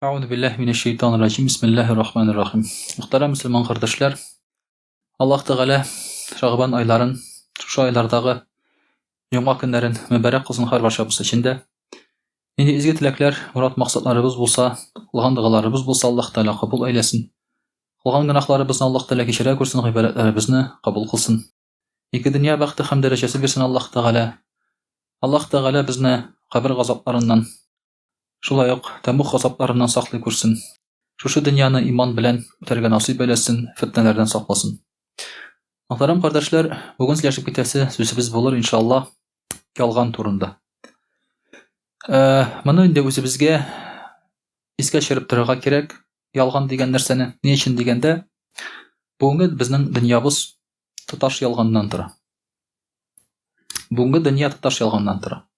Euzu billahi mineşşeytanirracim. Bismillahirrahmanirrahim. Muhterem Müslüman kardeşler, Allah Teala Şaban ayların, şu aylardagı Cuma günlerin mübarek kılsın har barşabız içinde. Yine izgi tilekler, murat maksatlarımız bulsa, kılgan dualarımız bulsa Allah Teala kabul eylesin. Kılgan günahlarımızı Allah Teala kişire kursun, ibadetlerimizni kabul kılsın. İki dünya baktı hem derecesi versin Allah Teala. Allah Teala bizni kabir gazaplarından, şulay uq Temmuz gazaplarından saklay kursun. Şu dünyаны iman bilen öterge nasip eylesin, fitnelerden saklasın. Muhterem kardeşler, bugün sizlerle bitesi sözümüz olur inşallah yalgan turunda. Bunu indi özümüzge iske şerip turga kerek. Yalgan degan narsani ne için degende bugün bizning dünyabız tutaş yalgandan tura. Bugün dünya tutaş yalgandan tura.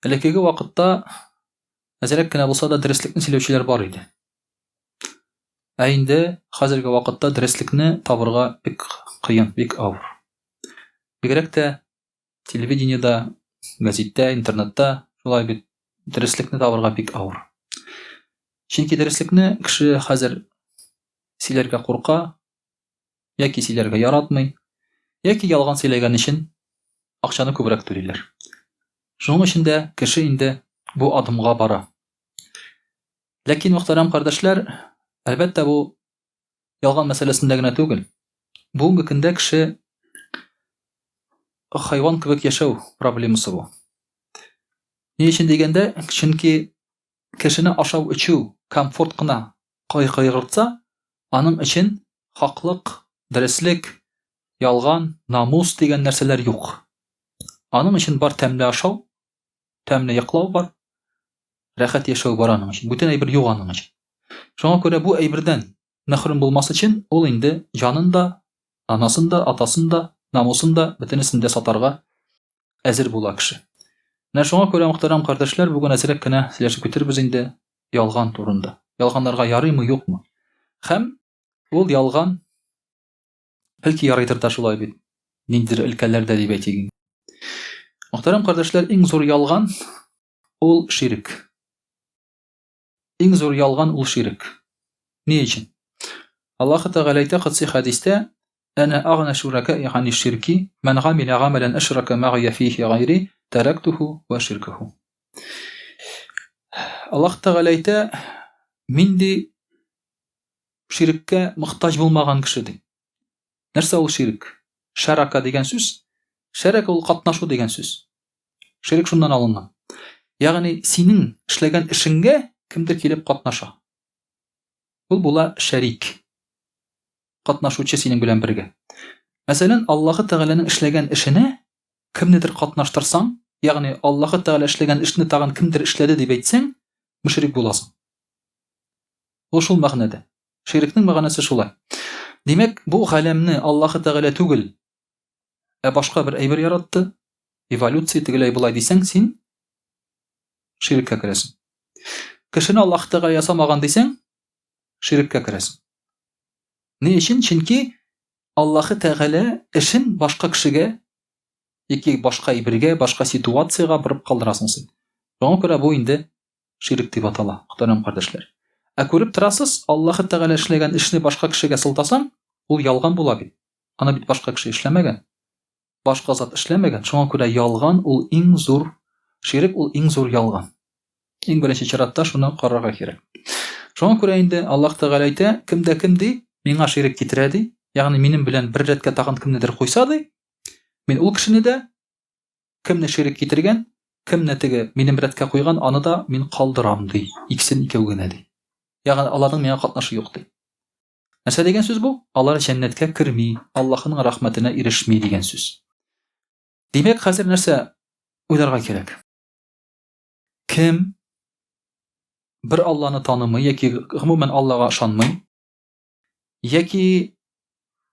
Elekegi vaqtda azalak kina bulsa da derslikni söylevchilar bor edi. Endi hozirgi vaqtda derslikni tabirga bek qiyin, bek avr. Бигрәк тә телевидениедә, газеттә, интернетта шулай бит дөреслекне табарга бик авыр. Чөнки дөреслекне кеше хәзер сөйләргә курка, яки сөйләргә яратмый, яки ялган сөйләгән өчен акчаны күбрәк түлиләр. Шуның өчен дә кеше инде бу адымга бара. Ләкин мөхтәрәм кардәшләр, әлбәттә бу ялган мәсьәләсендә генә түгел. Бүгенге көндә кеше хайван кебек яшәү проблемасы бу. Ни өчен дигәндә, чөнки кешене ашау ичү комфорт кына кайгыртса, аның өчен хаклык, дәреслек, ялган, намус дигән нәрсәләр юк. Аның өчен бар тәмле ашау, тәмле йоклау бар, рәхәт яшәү бар аның өчен. Бүтән әйбер юк аның өчен. Шуңа күрә бу әйбердән мәхрүм булмас өчен ул инде җанында, анасында, атасында, намусында, бөтенесен дә сатарга әзер була кеше. Менә шуңа күрә мөхтәрәм кардәшләр, бүген әзрәк кенә сөйләшеп китербез инде ялган турында. Ялганнарга ярыймы, юкмы? Һәм ул ялган бәлки ярыйдыр да шулай бит. Ниндидер өлкәләрдә дип әйтик. Мөхтәрәм кардәшләр, иң зур ялган ул ширк. Иң зур ялган ул ширк. Ни өчен? Аллаһ Тәгалә әйтә кытси хәдистә: أنا أغنى شركائي عن الشرك من عمل عملا أشرك معي فيه غيري تركته وشركه. الله Тәгалә әйтә: мин ди ширккә мохтаҗ булмаган кеше ди. Нәрсә ул ширк? Шарака дигән сүз. Шарак ул катнашу дигән сүз. Ширк шуннан алынган. Ягъни синең эшләгән эшеңгә кемдер килеп катнаша. Ул була шарик. Катнашучы синең белән бергә. Мәсәлән, Аллаһ Тәгаләнең эшләгән эшенә кемнедер катнаштырсаң, ягъни Аллаһ Тәгалә эшләгән эшне тагын кемдер эшләде дип әйтсәң, мөшрик буласың. Ул шул мәгънәдә. Ширкнең мәгънәсе шулай. Димәк, бу галәмне Аллаһ Тәгалә түгел, башка бер әйбер яратты, эволюция тегеләй булай дисәң, син ширккә керәсең. Кешене Аллаһ Тәгалә ясамаган дисәң, ширккә керәсең. Ни өчен? Чөнки Аллаһ Тәгалә эшен башка кешегә яки башка әйбергә, башка ситуацияга борып калдырасың син. Шуңа күрә бу инде ширк дип атала, мөхтәрәм кардәшләр. Күреп торасыз, Аллаһ Тәгалә эшләгән эшне башка кешегә сылтасаң, ул ялган була бит. Аны бит башка кеше эшләмәгән. Башка зат эшләмәгән. Шуңа күрә ялган ул иң зур, ширк ул иң зур ялган. Иң беренче чиратта шуны карарга кирәк. Шуңа күрә инде Аллаһ Тәгалә әйтә: кемдә кем ди, миңа ширк китерә ди, ягъни минем белән бер рәткә тагын кемнедер куйса ди, мин ул кешене дә кемне ширк китергән, кемне теге минем рәткә куйган, аны да мин калдырам ди. Икесен икәү генә ди. Ягъни аларның миңа катнашы юк ди. Нәрсә дигән сүз бу? Алар җәннәткә керми, Аллаһның рәхмәтенә ирешми дигән сүз. Димәк, хәзер нәрсә уйларга кирәк? Кем бер Алланы танымый яки гомумән Аллага ышанмый, яки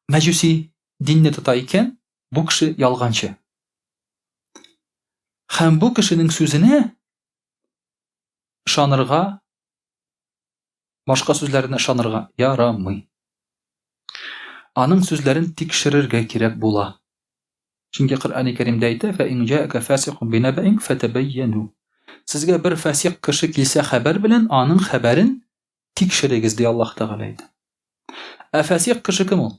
мәҗүси динне тота икән, бу кеше ялганчы. Һәм бу кешенең сүзенә ышанырга, башка сүзләренә ышанырга ярамый. Аның сүзләрен тикшерергә кирәк була. Чөнки Коръән-и Кәримдә әйтә: "Фә ин җаъака фасиқун бинабаин фатабайяну." Сезгә бер фасиq кеше килсә хәбәр белән, аның хәбәрен тикшерегез ди Аллаһ Тәгалә әйтә. Фасиq кеше кем ул?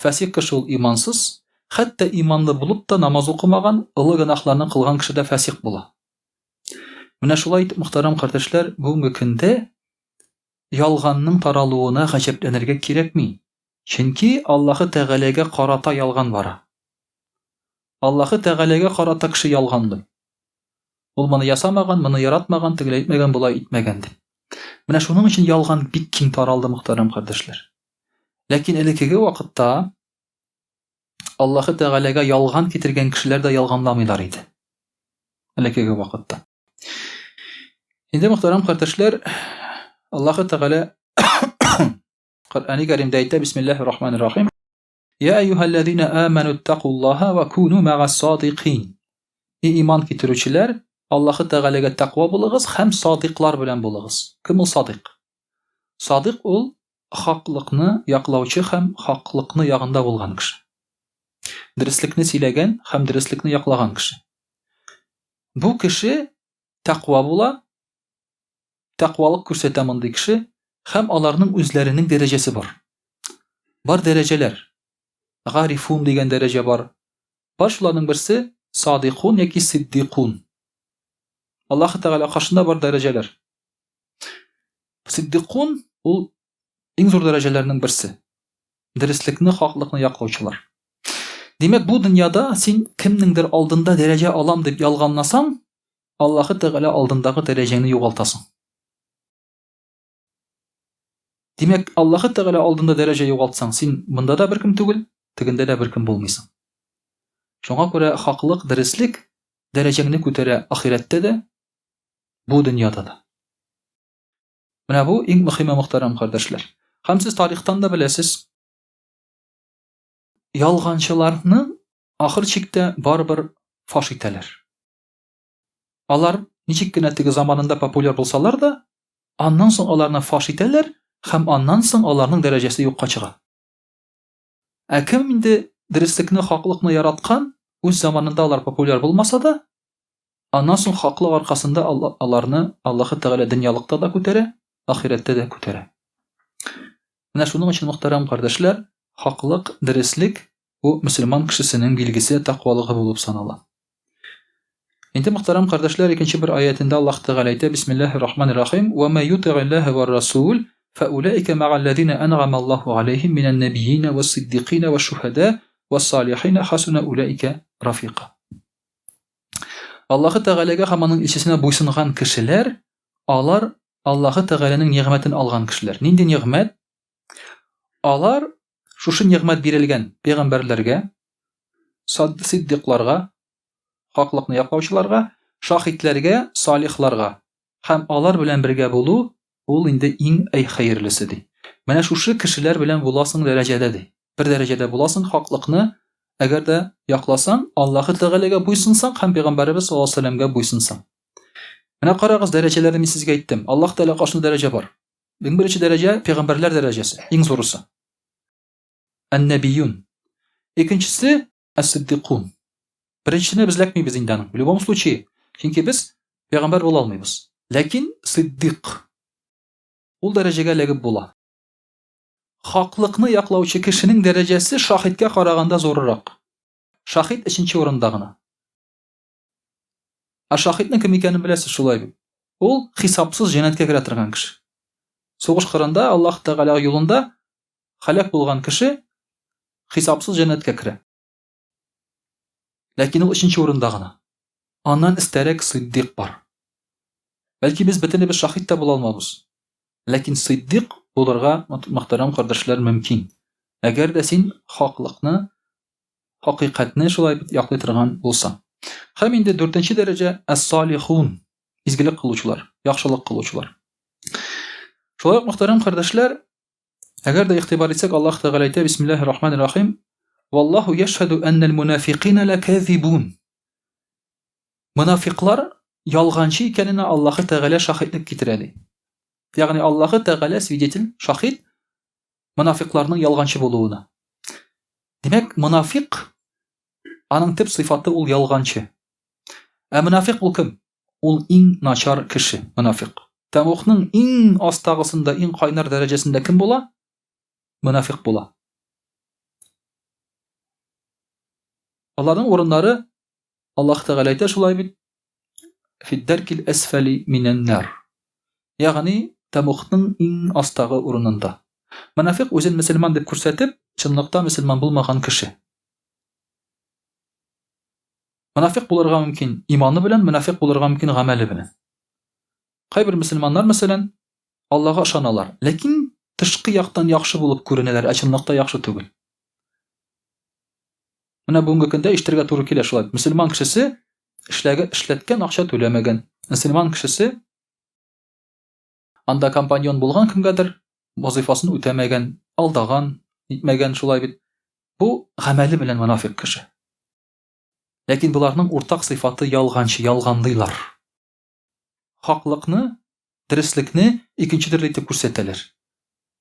Фасиq кеше ул имансыз, хәтта иманлы булып та намаз укымаган, олы гынахларны кылган кеше дә фасиq була. Менә шулай итеп, мөхтәрәм кардәшләр, бүгенге көндә ялганның таралуына гаҗәпләнергә кирәкми. Чөнки Аллаһ Тәгаләгә карата ялган бара. Аллаһ Тәгаләгә карата кеше ялганлый. Ул моны ясамаган, моны яратмаган, тегеләй итмәгән, булай итмәгән дип. Менә шуның өчен ялган бик киң таралды, мөхтәрәм кардәшләр. Ләкин элекеге вакытта Аллаһ Тәгаләгә ялган китергән кешеләр дә ялганламыйлар иде. Элекеге вакытта. Инде, мөхтәрәм кардәшләр, Аллаһ Тәгалә Коръәни Кәримдә әйтә: Бисмиллаһир-рахманир-рахим. Я айюхаллазина аману тақуллаха ва куну мағас-садиқин. Иман китерүчеләр, Аллаһ Тәгаләгә тақва булыгыз һәм садиқлар белән булыгыз. Кем ул садиқ? Садиқ ул хаклыкны яклаучы һәм хаклыкны ягында булган кеше. Дөреслекне сөйләгән һәм дөреслекне яклаган кеше. Бу кеше тақва була, тақвалык күрсәтә мондый кеше, һәм аларның үзләренең дәрәҗәсе бар. Бар дәрәҗәләр. Гарифун дигән дәрәҗә бар. Бар шуларның берсе садиқун яки сиддиқун. Аллаһ Тәгалә каршында бар дәрәҗәләр. Сиддиқун ул иң зур дәрәҗәләрнең берсе. Дөреслекне, хаклыкны яклаучылар. Димәк, бу дөньяда син кемнеңдер алдында дәрәҗә алам дип ялганласаң, Аллаһ Тәгалә алдындагы дәрәҗәңне югалтасың. Димәк, Аллаһ Тәгалә алдында дәрәҗә югалтсаң, син монда да беркем түгел, тегендә дә беркем булмыйсың. Шуңа күрә хаклык, дәреслек дәрәҗәңне күтәрә ахирәттә дә, бу дөньяда да. Менә бу иң мөһиме, мөхтәрәм кардәшләр. Һәм сез тарихтан да беләсез, ялганчыларны ахыр чиктә барыбер фаш итәләр. Алар ничек кенә теге заманында популяр булсалар да, аннан соң аларны фаш итәләр һәм аннан соң аларның дәрәҗәсе юкка чыга. Кем инде дөреслекне, хаклыкны яраткан, үз заманында алар популяр булмаса да, аннан соң хаклык аркасында аларны Аллаһ Тәгалә дөньялыкта да күтәрә, ахирәттә дә күтәрә. Менә шуның өчен, мөхтәрәм кардәшләр, хаклык, дәреслек бу мөселман кешесенең билгесе, тақвалыгы булып санала. Инде, мөхтәрәм кардәшләр, икенче бер аятында Аллаһ Тәгалә әйтә: Бисмиллаһир-рахманир-рахим. Ва ма юти'иллаһа вар-расул фаулаика ма'аллазина ан'ама Аллаһу алейхим минан-набийина вас-сиддиқина ваш-шуһада вас-салихина хасуна улаика рафиқа. Аллаһ Тәгаләгә һәм аның илчесенә буйсынган кешеләр, алар Аллаһ Тәгаләнең нигъмәтен алган кешеләр. Нинди нигъмәт? Алар шушы нигъмәт бирелгән пәйгамбәрләргә, сиддиқларга, хаклыкны яклаучыларга, шаһидләргә, салихларга һәм алар белән бергә булу ул инде иң хәерлесе ди. Менә шушы кешеләр белән буласың дәрәҗәдә ди. Бер дәрәҗәдә буласың, хаклыкны әгәр дә якласаң, Аллаһ Тәгаләгә буйсынсаң һәм пәйгамбәрбез саллаллаһу алейһи ва сәлләмгә буйсынсаң. Менә карагыз, дәрәҗәләрне мин сезгә әйттем. Аллаһ Тәгалә каршында дәрәҗә бар. Беренче дәрәҗә пәйгамбәрләр дәрәҗәсе, иң зурысы. Ан-набиюн. Икенчесе ас-сиддиқун. Беренчесенә без ләкмибез инде аның. В любом случае, чөнки без пәйгамбәр була алмыйбыз. Ләкин сиддиқ ул дәрәҗәгә ләгеп була. Хаклыкны яклаучы кешенең дәрәҗәсе шаһидкә караганда зуррак. Шаһид өченче урында гына. Шаһидның кем икәнен беләсез шулай бит. Ул хисапсыз җәннәткә керә торган кеше. Сугыш кырында Аллаһ Тәгалә юлында халак булган кеше хисапсыз җәннәткә керә. Ләкин ул өченче урында гына. Аннан истәрәк сиддиқ бар. Бәлки без бөтенебез шаһид та була алмабыз. Ләкин сиддиқ булырга, мөхтәрәм кардәшләр, мөмкин. Әгәр дә син хаклыкны, хакыйкатьне шулай яклый торган булсаң. Һәм инде 4нче дәрәҗә ас-салихун, изгелек кылучылар, яхшылык кылучылар. Шулай ук, мөхтәрәм кардәшләр, әгәр дә игътибар итсәк, Аллаһ Тәгалә әйтә: Бисмиллаһир-рахманир-рахим. Валлаһу яшһаду аннал мунафиқина лаказибун. Мунафиклар ялганчы икәненә Аллаһ Тәгалә шаһидлек китерә ди. Ягъни Аллаһ Тәгалә свидетель, шаһид мунафикларның ялганчы булуына. Димәк, мунафиq аның төп сыйфаты ул ялганчы. Мунафиq ул кем? Ул иң начар кеше, мунафиq. Тәмухның иң астагысында, иң кайнар дәрәҗәсендә кем була? Мунафиq була. Аларның урыннары, Аллаһ Тәгалә әйтә шулай бит: "Фиддаркил асфали минан нар". Ягъни Тәмухның иң астагы урынында. Мунафиq үзен мөселман дип күрсәтеп, чынлыкта мөселман булмаган кеше. Мунафиq булырга мөмкин иманы белән, мунафиq булырга мөмкин гамәле белән. Кайбер мөселманнар, мәсәлән, Аллаһка ышаналар, ләкин тышкы яктан яхшы булып күренәләр, ә чынлыкта яхшы түгел. Менә бүгенге көндә ишетергә туры килә шулай. Мөселман кешесе эшләткән акча түләмәгән. Мөселман кешесе анда компаньон булган кемгәдер вазифасын үтәмәгән, алдаган, итмәгән шулай бит. Бу гамәле белән мунафиq кеше. Ләкин буларның уртак сыйфаты ялганчы, ялганлыйлар. Хаклыкны, дөреслекне икенче төрле итеп күрсәтәләр.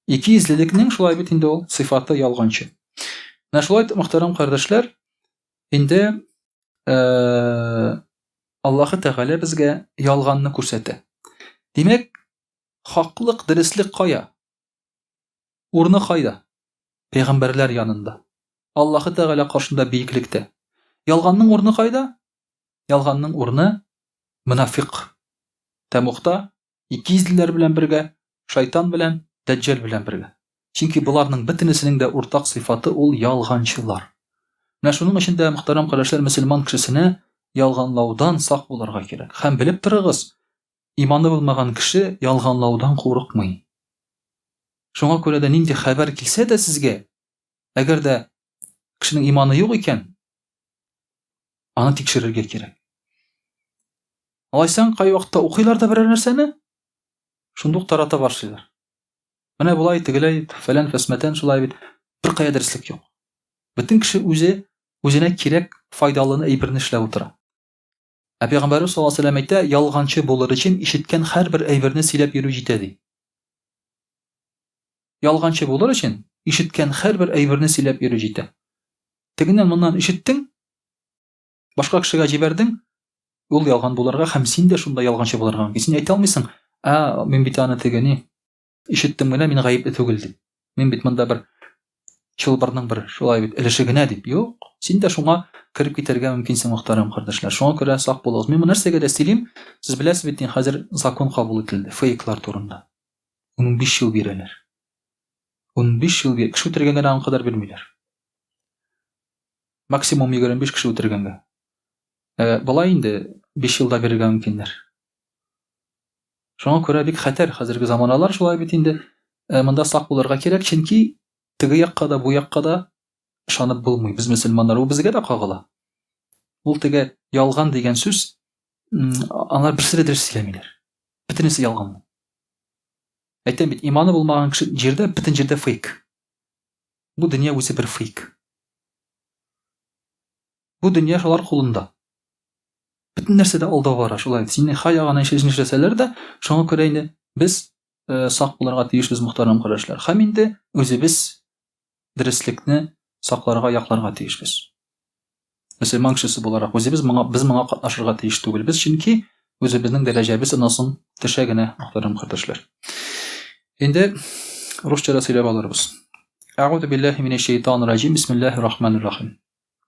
Икейөзлелекнең шулай бит инде ул сыйфаты ялганчы. Менә шулай мөхтәрәм кардәшләр, инде Аллаһ Тәгалә безгә ялганны күрсәтә. Димәк, хаклык, дөрестлек кая? Урны кайда? Пәйгамбәрләр янында. Аллаһ Тәгалә каршында биеклектә. Ялганның урны кайда? Ялганның урны мунафиq. Тәмухта икейөзлеләр белән бергә, шайтан белән, дәҗҗал белән бергә. Чөнки буларның бөтенесенең дә уртак сыйфаты ул ялганчылар. Менә шуның өчен дә мөхтәрәм кардәшләр, мөселман кешесенә ялганлаудан сак булырга кирәк. Һәм белеп торыгыз, иманы булмаган кеше ялганлаудан курыкмый. Шуңа күрә дә нинди хәбәр килсә дә сезгә, әгәр дә кешенең иманы юк икән, аны тикшерергә кирәк. Алайсаң, кай вакытта укыйлар да берәр нәрсәне, шундук тарата башлыйлар. Менә булай тегеләй, фәлән фәсмәтән шулай бит, бер кая дәреслек юк. Бөтен кеше үзенә кирәк файдалыны әйберне эшләп утыра. Ә Пәйгамбәрбез саллаллаһу алейһи ва сәллям әйтә, ялганчы булыр өчен ишеткән һәрбер әйберне сөйләп йөрү җитә ди. Ялганчы булыр өчен ишеткән һәрбер әйберне сөйләп йөрү җитә. Тегеннән моннан ишеттең, башка кешегә җибәрдең, ул ялган булырга һәм син дә шунда ялганчы булырга мөмкин. Син әйтә алмыйсың: мин бит аны тегене ишеттем генә, мин гаепле түгел дип. Мин бит монда бер чылбырның бер шулай бит өлеше генә дип. Юк, син дә шуңа кирип китәргә мөмкинсең, мөхтәрәм кардәшләр. Шуңа күрә сак булыгыз. Мин бу нәрсәгә дә сөйлим. Сез беләсез бит, хәзер закон кабул ителде фейклар турында. 15 ел бирәләр. 15 ел бир. Кеше үтергәнгә аны кадәр бирмиләр. Максимум 25 кеше үтергәнгә. Булай инде 5 елда бирергә мөмкиннәр. Шуңа күрә бик хәтәр хәзерге заманалар шулай бит инде. Монда сак булырга кирәк, чөнки теге якка да, бу якка да ышанып булмый. Без мөселманнар, ул безгә дә кагыла. Ул теге ялган дигән сүз, алар берсе дә дөрес сөйләмиләр. Бөтенесе ялган. Әйтәм бит, иманы булмаган кеше җирдә, бөтен җирдә фейк. Бу дөнья үзе бер фейк. Бу дөнья шулар кулында. Бөтен нәрсәдә алдау бара, шулай. Синең хаягына эшләсәләр дә, шуңа күрә инде без сак булырга тиешбез, мөхтәрәм кардәшләр. Һәм инде үзебез дөреслекне сакларга, якларга тиешбез. Мөселман кешесе буларак үзебез без моңа катнашырга тиеш түгелбез, чөнки үзебезнең дәрәҗәбез анасын төшә генә, мөхтәрәм кардәшләр. Инде русча сөйләп алырбыз. А'удhu billahi minash shaitanir rajim. Бисмиллахир рахманир рахим.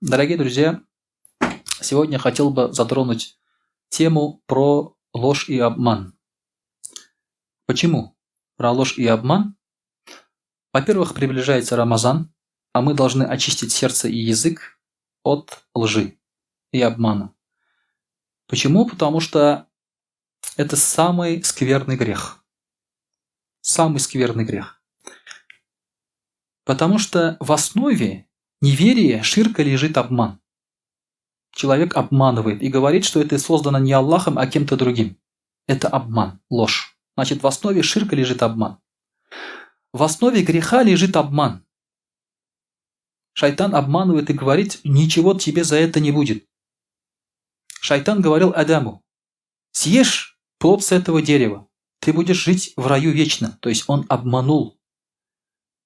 Дорогие друзья, сегодня хотел бы затронуть тему про ложь и обман. Почему про ложь и обман? Во-первых, приближается Рамазан, а мы должны очистить сердце и язык от лжи и обмана. Почему? Потому что это самый скверный грех. Самый скверный грех. Потому что в основе неверия, ширка лежит обман. Человек обманывает и говорит, что это создано не Аллахом, а кем-то другим. Это обман, ложь. Значит, в основе ширка лежит обман. В основе греха лежит обман. Шайтан обманывает и говорит: ничего тебе за это не будет. Шайтан говорил Адаму: съешь плод с этого дерева, ты будешь жить в раю вечно. То есть он обманул.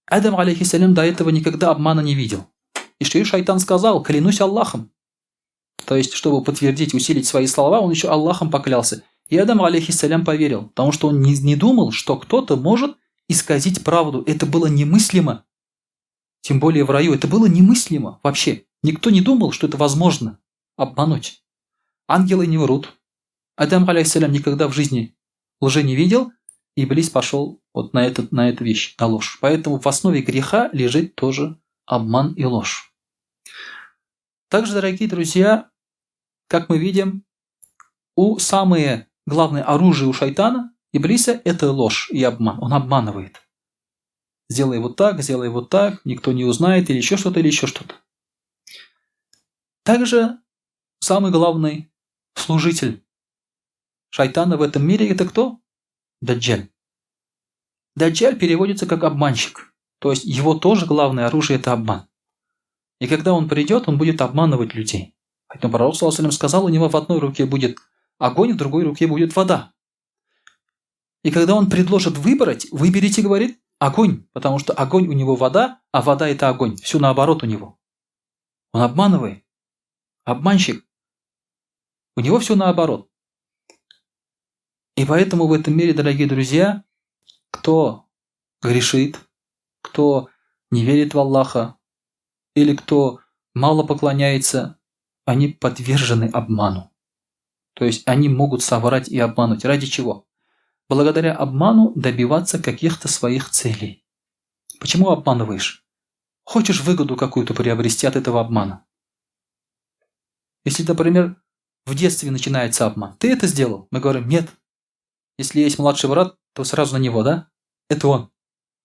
Адам, алейхиссалям, до этого никогда обмана не видел. И что шайтан сказал: клянусь Аллахом. То есть, чтобы подтвердить, усилить свои слова, он еще Аллахом поклялся. И Адам, алейхиссалям, поверил, потому что он не думал, что кто-то может исказить правду. Это было немыслимо. Тем более в раю. Это было немыслимо вообще. Никто не думал, что это возможно обмануть. Ангелы не врут. Адам, алейхиссалям, никогда в жизни лжи не видел. И Иблис пошел вот на эту вещь, на ложь. Поэтому в основе греха лежит тоже обман и ложь. Также, дорогие друзья, как мы видим, самое главное оружие у шайтана, Иблиса, это ложь и обман. Он обманывает. Сделай вот так, никто не узнает, или еще что-то, или еще что-то. Также самый главный служитель шайтана в этом мире – это кто? Даджаль. Даджаль переводится как обманщик. То есть его тоже главное оружие – это обман. И когда он придет, он будет обманывать людей. Поэтому пророк саллаллаху алейхи ва саллям сказал, у него в одной руке будет огонь, в другой руке будет вода. И когда он предложит выбрать, выберите, говорит, огонь, потому что огонь у него вода, а вода – это огонь. Все наоборот у него. Он обманывает. Обманщик. У него все наоборот. И поэтому в этом мире, дорогие друзья, кто грешит, кто не верит в Аллаха, или кто мало поклоняется, они подвержены обману. То есть они могут соврать и обмануть. Ради чего? Благодаря обману добиваться каких-то своих целей. Почему обманываешь? Хочешь выгоду какую-то приобрести от этого обмана. Если, например, в детстве начинается обман. Ты это сделал? Мы говорим, нет. Если есть младший брат, то сразу на него, да? Это он.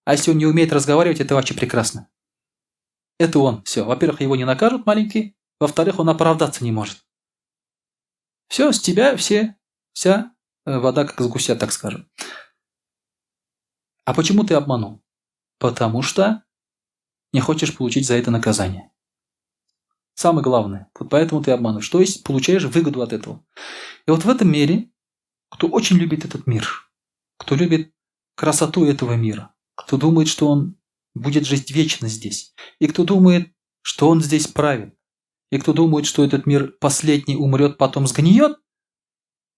А если он не умеет разговаривать, это вообще прекрасно. Это он. Все. Во-первых, его не накажут маленький. Во-вторых, он оправдаться не может. Все, с тебя вся вода как с гуся, так скажем. А почему ты обманул? Потому что не хочешь получить за это наказание. Самое главное. Вот поэтому ты обманываешь. То есть получаешь выгоду от этого. И вот в этом мире, кто очень любит этот мир, кто любит красоту этого мира, кто думает, что он будет жить вечно здесь, и кто думает, что он здесь правит, и кто думает, что этот мир последний умрет, потом сгниет,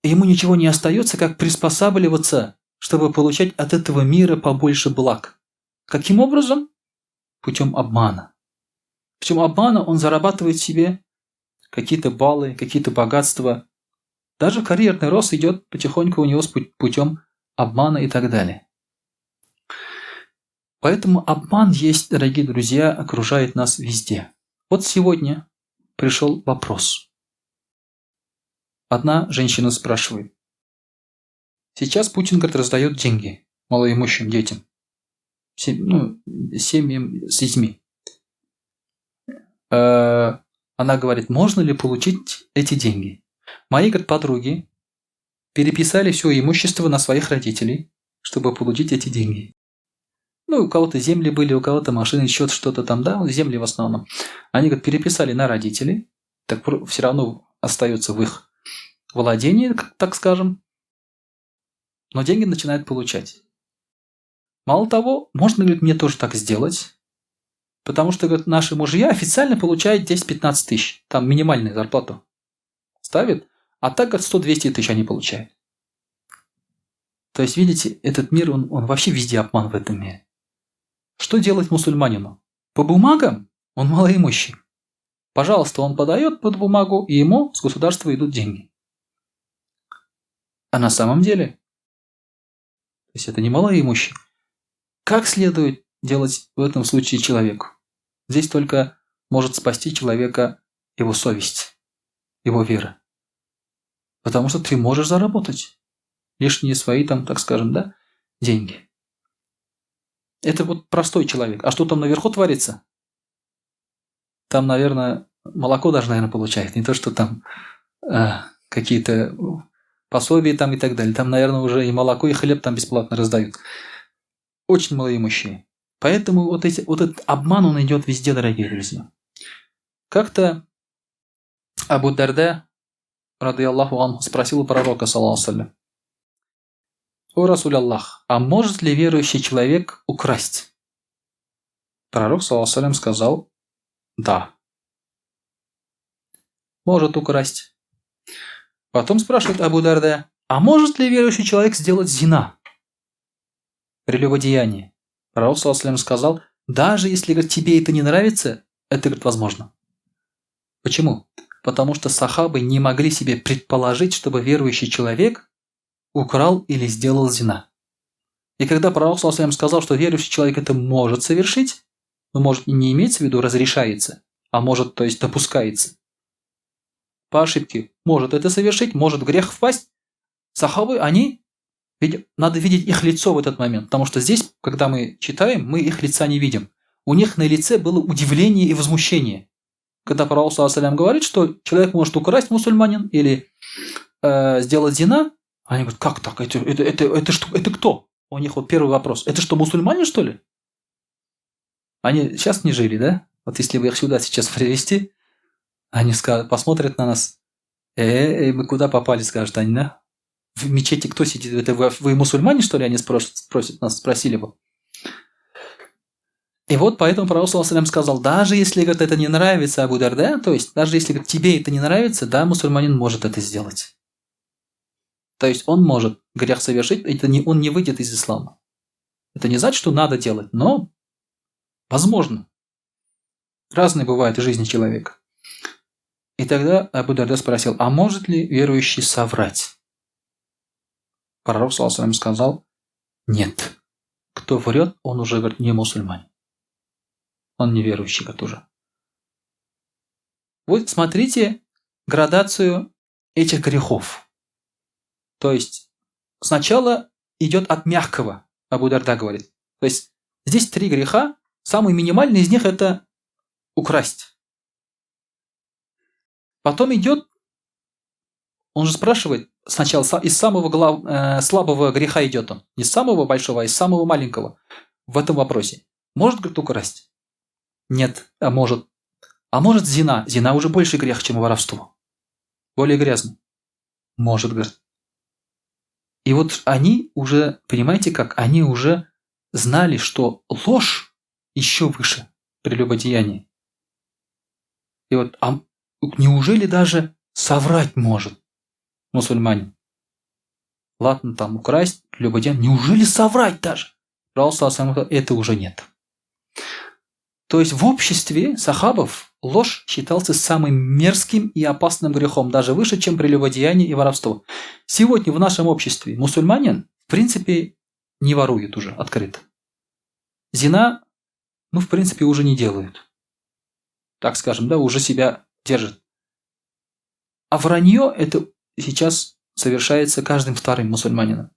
ему ничего не остается, как приспосабливаться, чтобы получать от этого мира побольше благ. Каким образом? Путем обмана. Путем обмана он зарабатывает себе какие-то баллы, какие-то богатства. Даже карьерный рост идет потихоньку у него путем обмана и так далее. Поэтому обман есть, дорогие друзья, окружает нас везде. Вот сегодня пришел вопрос. Одна женщина спрашивает. Сейчас Путин, говорит, раздает деньги малоимущим детям. Семьям с детьми. Она говорит, можно ли получить эти деньги? Мои, говорит, подруги переписали все имущество на своих родителей, чтобы получить эти деньги. У кого-то земли были, у кого-то машины, счет, что-то там, да, земли в основном. Они, говорит, переписали на родителей, так все равно остается в их владении, так скажем, но деньги начинают получать. Мало того, можно, говорит, мне тоже так сделать, потому что, говорит, наши мужья официально получают 10-15 тысяч, там минимальную зарплату ставят, а так, говорит, 100-200 тысяч они получают. То есть, видите, этот мир, он вообще везде обман в этом мире. Что делать мусульманину? По бумагам он малоимущий. Пожалуйста, он подает под бумагу, и ему с государства идут деньги. А на самом деле, то есть это не малоимущий. Как следует делать в этом случае человеку? Здесь только может спасти человека его совесть, его вера. Потому что ты можешь заработать лишние свои, там, так скажем, да, деньги. Это вот простой человек. А что там наверху творится? Там, наверное, молоко даже, наверное, получает. Не то, что там какие-то пособия там и так далее. Там, наверное, уже и молоко, и хлеб там бесплатно раздают. Очень малоимущие. Поэтому вот этот обман, он идет везде, дорогие друзья. Как-то Абу Дарда, ради Аллаху анху, спросил у пророка, саллаллаху алейхи ва саллям: «О Расуль Аллах, а может ли верующий человек украсть?» Пророк, саллаллаху алейхи ва саллям, сказал: «Да, может украсть». Потом спрашивает Абу Дарда: а может ли верующий человек сделать зина, прелюбодеяние? Пророк саллаллаху алейхи ва саллям сказал, даже если, говорит, тебе это не нравится, это, говорит, возможно. Почему? Потому что сахабы не могли себе предположить, чтобы верующий человек украл или сделал зина. И когда пророк саллаллаху алейхи ва саллям сказал, что верующий человек это может совершить, но может не имеется в виду разрешается, а может, то есть допускается. По ошибке может это совершить, может в грех впасть. Сахабы, надо видеть их лицо в этот момент, потому что здесь, когда мы читаем, мы их лица не видим. У них на лице было удивление и возмущение. Когда пророк саллаллаху алейхи ва саллям говорит, что человек может украсть, мусульманин, или сделать зина, они говорят, как так? Это кто? У них вот первый вопрос. Это что, мусульмане, что ли? Они сейчас не жили, да? Вот если бы их сюда сейчас привезти, они посмотрят на нас. Мы куда попали, скажут они, да? В мечети кто сидит? Это вы мусульмане, что ли? Они спросили бы. И вот поэтому пророк саллаллаху алейхи ва саллям сказал, даже если, говорит, это не нравится Абу Дарда, то есть даже если, говорит, тебе это не нравится, да, мусульманин может это сделать. То есть он может грех совершить, он не выйдет из ислама. Это не значит, что надо делать, но возможно. Разные бывают в жизни человека. И тогда Абу Дарда спросил, а может ли верующий соврать? Пророк саллаллаху алейхи ва саллям сказал, нет. Кто врет, он уже, говорит, не мусульманин. Он неверующий, как уже. Вот смотрите градацию этих грехов. То есть сначала идет от мягкого, Абу Дарда говорит. То есть здесь 3 греха, самый минимальный из них это украсть. Потом идет, он же спрашивает, сначала из самого слабого греха идет он. Не из самого большого, а из самого маленького в этом вопросе. Может, говорит, украсть? Нет, а может. А может зина? Зина уже больше грех, чем воровство. Более грязно. Может, говорит. И вот они уже, понимаете как, они уже знали, что ложь еще выше прелюбодеяния. И вот, неужели даже соврать может мусульманин? Ладно, там украсть, прелюбодеяние. Неужели соврать даже? Пророк саллаллаху алейхи ва саллям, это уже нет. То есть в обществе сахабов ложь считался самым мерзким и опасным грехом, даже выше, чем прелюбодеяние и воровство. Сегодня в нашем обществе мусульманин, в принципе, не ворует уже открыто. Зина, в принципе, уже не делают. Так скажем, да, уже себя держит. А вранье это сейчас совершается каждым вторым мусульманином.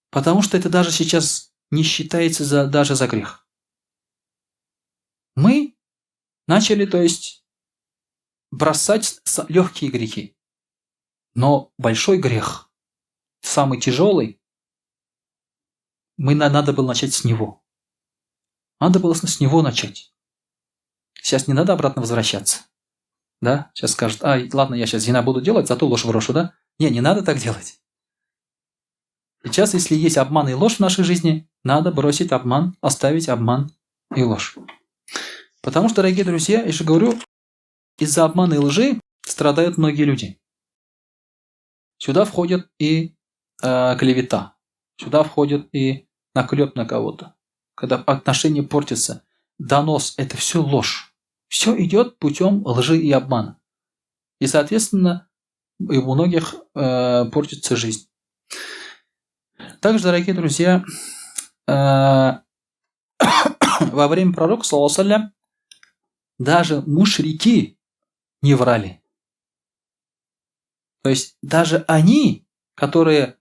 Потому что это даже сейчас не считается даже за грех. Мы начали, то есть, бросать легкие грехи. Но большой грех, самый тяжелый, надо было начать с него. Надо было с него начать. Сейчас не надо обратно возвращаться. Да? Сейчас скажут, ладно, я сейчас зина буду делать, зато ложь брошу, да? Не надо так делать. Сейчас, если есть обман и ложь в нашей жизни, надо бросить обман, оставить обман и ложь. Потому что, дорогие друзья, я же говорю, из-за обмана и лжи страдают многие люди. Сюда входит и клевета. Сюда входит и наклеп на кого-то. Когда отношения портятся. Донос – это все ложь. Все идет путем лжи и обмана. И, соответственно, и у многих портится жизнь. Также, дорогие друзья, во время пророка, саллаллаху алейхи ва саллям, даже мушрики не врали. То есть даже они, которые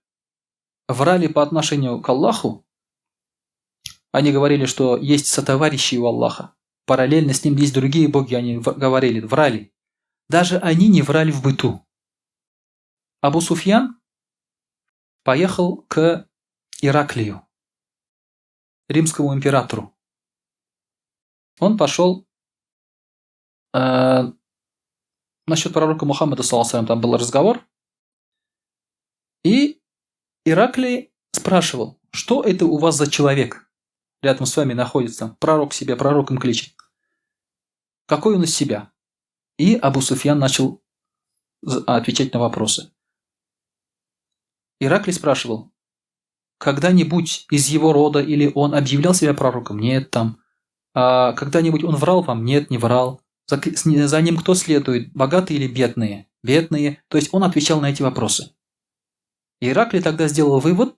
врали по отношению к Аллаху, они говорили, что есть сотоварищи у Аллаха, параллельно с ним есть другие боги, они говорили, врали. Даже они не врали в быту. Абу Суфьян поехал к Ираклию, римскому императору. Он пошел насчет пророка Мухаммада, саллаллаху алейхи ва саллям, там был разговор. И Ираклий спрашивал, что это у вас за человек рядом с вами находится? Пророк себя пророком кличет. Какой он из себя? И Абу Суфьян начал отвечать на вопросы. Ираклий спрашивал, когда-нибудь из его рода или он объявлял себя пророком? Нет, там. А когда-нибудь он врал вам? Нет, не врал. За ним кто следует? Богатые или бедные? Бедные. То есть он отвечал на эти вопросы. Ираклий тогда сделал вывод,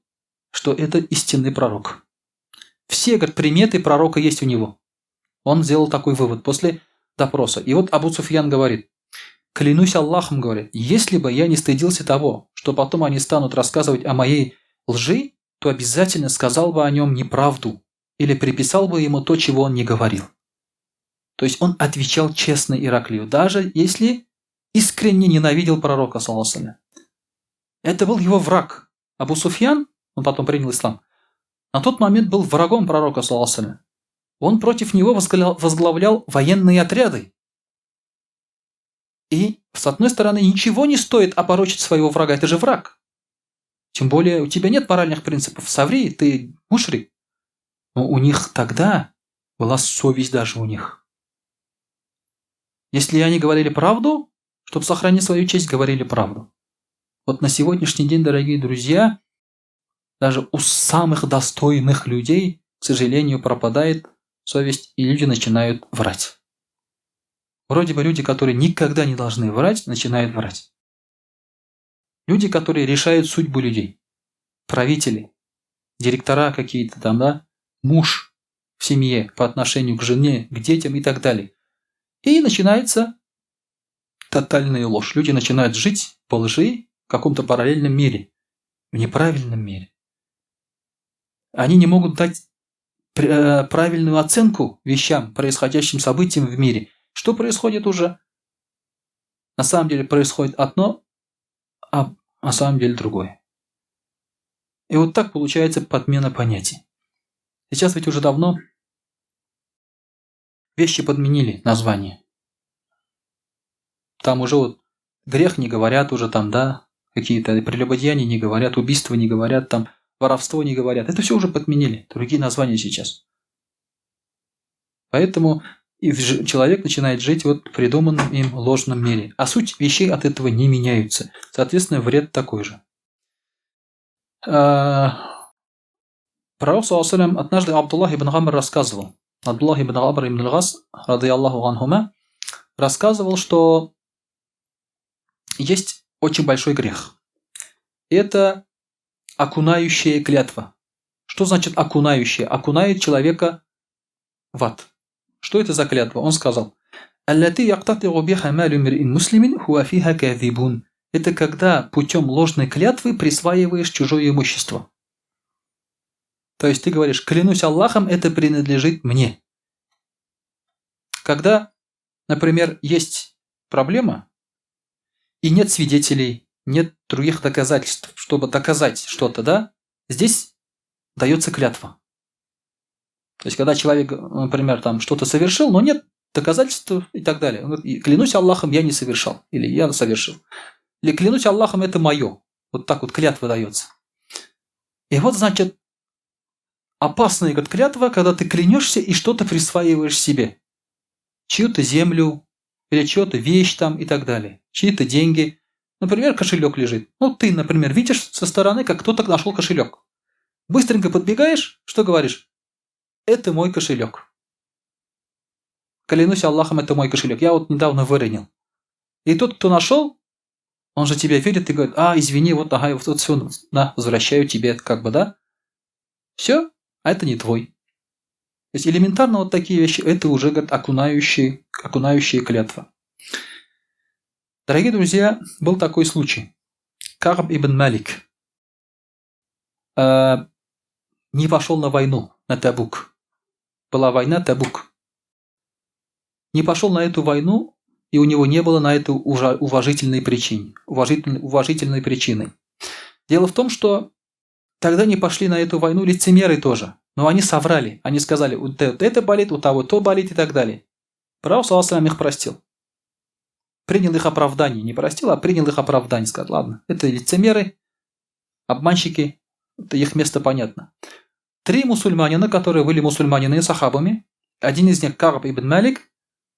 что это истинный пророк. Все, говорит, приметы пророка есть у него. Он сделал такой вывод после допроса. И вот Абу Суфьян говорит, клянусь Аллахом, говорит, если бы я не стыдился того, что потом они станут рассказывать о моей лжи, то обязательно сказал бы о нем неправду или приписал бы ему то, чего он не говорил. То есть он отвечал честно Ираклию, даже если искренне ненавидел пророка, саллаллаху алейхи. Это был его враг. Абу Суфьян, он потом принял ислам, на тот момент был врагом пророка, саллаллаху алейхи. Он против него возглавлял военные отряды. И, с одной стороны, ничего не стоит опорочить своего врага, это же враг. Тем более, у тебя нет моральных принципов. Соври, ты мушрик. Но у них тогда была совесть даже у них. Если они говорили правду, чтобы сохранить свою честь, говорили правду. Вот на сегодняшний день, дорогие друзья, даже у самых достойных людей, к сожалению, пропадает совесть, и люди начинают врать. Вроде бы люди, которые никогда не должны врать, начинают врать. Люди, которые решают судьбу людей. Правители, директора какие-то там, да, муж в семье по отношению к жене, к детям и так далее. И начинается тотальная ложь. Люди начинают жить по лжи в каком-то параллельном мире, в неправильном мире. Они не могут дать правильную оценку вещам, происходящим событиям в мире. Что происходит уже? На самом деле происходит одно, а на самом деле другое. И вот так получается подмена понятий. Сейчас ведь уже давно вещи подменили название. Там уже вот грех не говорят уже там, да, какие-то прелюбодеяния не говорят, убийства не говорят, там воровство не говорят. Это все уже подменили. Другие названия сейчас. Поэтому и человек начинает жить вот в придуманном им ложном мире. А суть вещей от этого не меняются. Соответственно, вред такой же. Пророк, саллаллаху, однажды Абдуллах ибн Амр рассказывал. Абдуллах ибн Амр ибн аль-Гас, радийаллаху анхума, рассказывал, что есть очень большой грех. Это окунающая клятва. Что значит окунающая? Окунает человека в ад. Что это за клятва? Он сказал: это когда путем ложной клятвы присваиваешь чужое имущество. То есть ты говоришь: клянусь Аллахом, это принадлежит мне. Когда, например, есть проблема, и нет свидетелей, нет других доказательств, чтобы доказать что-то, да, здесь дается клятва. То есть, когда человек, например, там что-то совершил, но нет доказательств и так далее. Он говорит: клянусь Аллахом, я не совершал. Или я совершил. Или клянусь Аллахом, это мое. Вот так вот клятва дается. И вот, значит, опасная клятва, когда ты клянешься и что-то присваиваешь себе. Чью-то землю, или чью-то вещь там и так далее. Чьи-то деньги. Например, кошелек лежит. Ну, ты, например, видишь со стороны, как кто-то нашел кошелек. Быстренько подбегаешь, что говоришь? Это мой кошелек. Клянусь Аллахом, это мой кошелек. Я вот недавно выронил. И тот, кто нашел, он же тебя видит и говорит: извини, вот, ага, вот все, на, возвращаю тебе, как бы, да? Все, а это не твой. То есть элементарно вот такие вещи, это уже, говорит, окунающие клятва. Дорогие друзья, был такой случай. Кааб ибн Малик не пошел на войну, на Табук. Была война Табук. Не пошел на эту войну, и у него не было на это уважительной причины. Уважительной причины. Дело в том, что тогда не пошли на эту войну лицемеры тоже. Но они соврали. Они сказали: вот это болит, у того то болит и так далее. Пророк, саллаллаху алейхи, их простил. Принял их оправдание. Не простил, а принял их оправдание. Сказал: ладно, это лицемеры, обманщики, это их место понятно. 3 мусульманина, которые были мусульманины и сахабами, один из них, Кааб ибн Малик,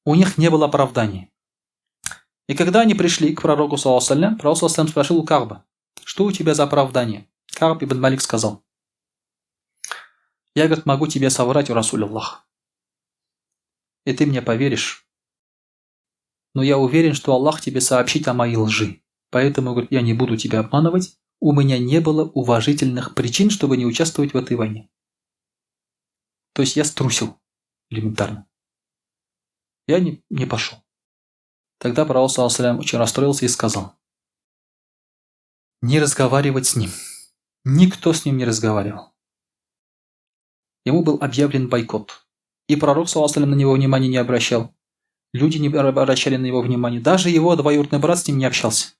у них не было оправдания. И когда они пришли к пророку, саллаллаху алейхи, пророк, саллаллаху алейхи, спросил у Кааба: Что у тебя за оправдание? Кааб ибн Малик сказал: я, говорит, могу тебе соврать, у Расуль Аллах, и ты мне поверишь, но я уверен, что Аллах тебе сообщит о моей лжи. Поэтому, говорит, я не буду тебя обманывать, у меня не было уважительных причин, чтобы не участвовать в этой войне. То есть я струсил элементарно. Я не пошел. Тогда пророк саллаллаху алейхи ва саллям очень расстроился и сказал: не разговаривать с ним. Никто с ним не разговаривал. Ему был объявлен бойкот. И пророк саллаллаху алейхи ва саллям на него внимания не обращал. Люди не обращали на него внимания. Даже его двоюродный брат с ним не общался.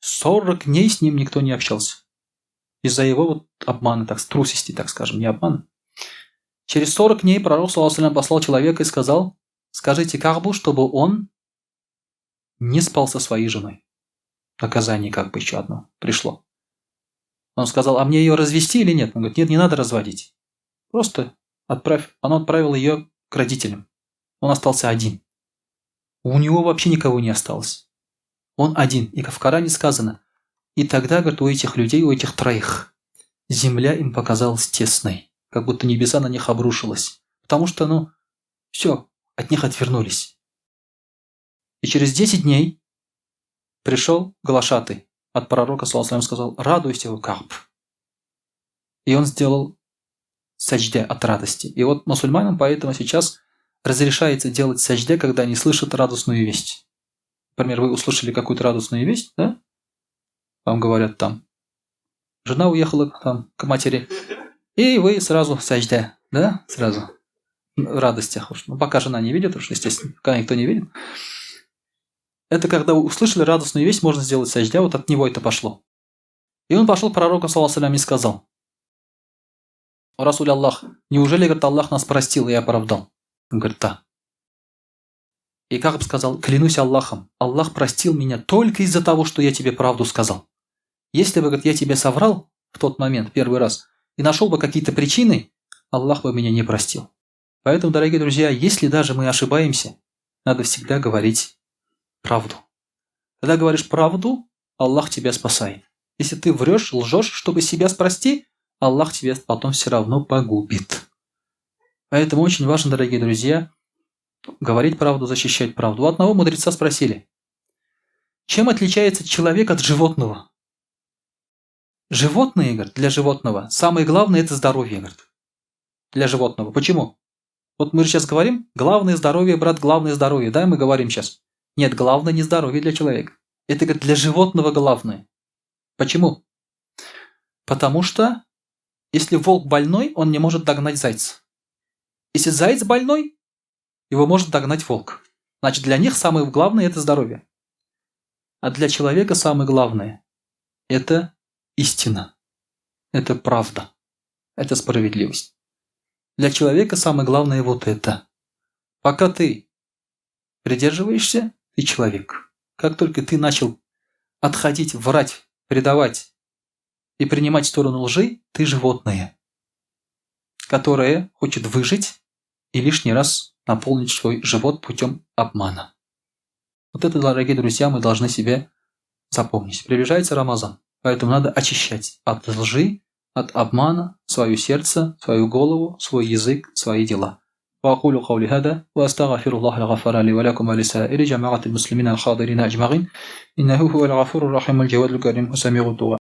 40 дней с ним никто не общался. Из-за его вот обмана, трусости, так скажем, не обмана. Через 40 дней пророк саллаллаху алейхи ва саллям послал человека и сказал: скажите Каабу, чтобы он не спал со своей женой. Наказание еще одно пришло. Он сказал: а мне ее развести или нет? Он говорит: нет, не надо разводить. Просто отправь. Он отправил ее к родителям. Он остался один. У него вообще никого не осталось. Он один. И в Коране сказано: и тогда, говорит, у этих людей, у этих троих, земля им показалась тесной, как будто небеса на них обрушилось. Потому что, все, от них отвернулись. И через 10 дней пришел глашатай от пророка, саллаллаху алейхи ва саллям, сказал: радуйся, Кааб. И он сделал саджде от радости. И вот мусульманам поэтому сейчас разрешается делать саджде, когда они слышат радостную весть. Например, вы услышали какую-то радостную весть, да? Вам говорят там: жена уехала к матери, и вы сразу саджде, да? Сразу. В радостях. Пока жена не видит, уж, естественно, пока никто не видит. Это когда вы услышали радостную весть, можно сделать саджде, вот от него это пошло. И он пошел к пророку, саллаллаху алейхи ва саллям, и сказал: о Расуль Аллах, неужели, говорит, Аллах нас простил и оправдал? Он говорит: да. И Кааб сказал: клянусь Аллахом, Аллах простил меня только из-за того, что я тебе правду сказал. Если бы, говорит, я тебе соврал в тот момент, первый раз, и нашел бы какие-то причины, Аллах бы меня не простил. Поэтому, дорогие друзья, если даже мы ошибаемся, надо всегда говорить правду. Когда говоришь правду, Аллах тебя спасает. Если ты врешь, лжешь, чтобы себя спасти, Аллах тебя потом все равно погубит. Поэтому очень важно, дорогие друзья, говорить правду, защищать правду. У одного мудреца спросили: чем отличается человек от животного? Животные, говорит, для животного самое главное – это здоровье, говорит. Для животного. Почему? Вот мы же сейчас говорим: главное здоровье, брат, главное здоровье. Да, мы говорим сейчас. Нет, главное не здоровье для человека. Это, говорит, для животного главное. Почему? Потому что если волк больной, он не может догнать зайца. Если заяц больной, его может догнать волк. Значит, для них самое главное – это здоровье. А для человека самое главное – это истина. Это правда. Это справедливость. Для человека самое главное вот это. Пока ты придерживаешься, ты человек. Как только ты начал отходить, врать, предавать и принимать сторону лжи, ты животное, которое хочет выжить и лишний раз наполнить свой живот путем обмана. Вот это, дорогие друзья, мы должны себе запомнить. Приближается Рамазан, поэтому надо очищать от лжи, от обмана свое сердце, свою голову, свой язык, свои дела. وأقول قولي هذا وأستغفر الله الغفار لي ولكم ولسائر جماعة المسلمين الحاضرين أجمعين إنه هو الغفور الرحيم الجواد الكريم وسميع الدعاء.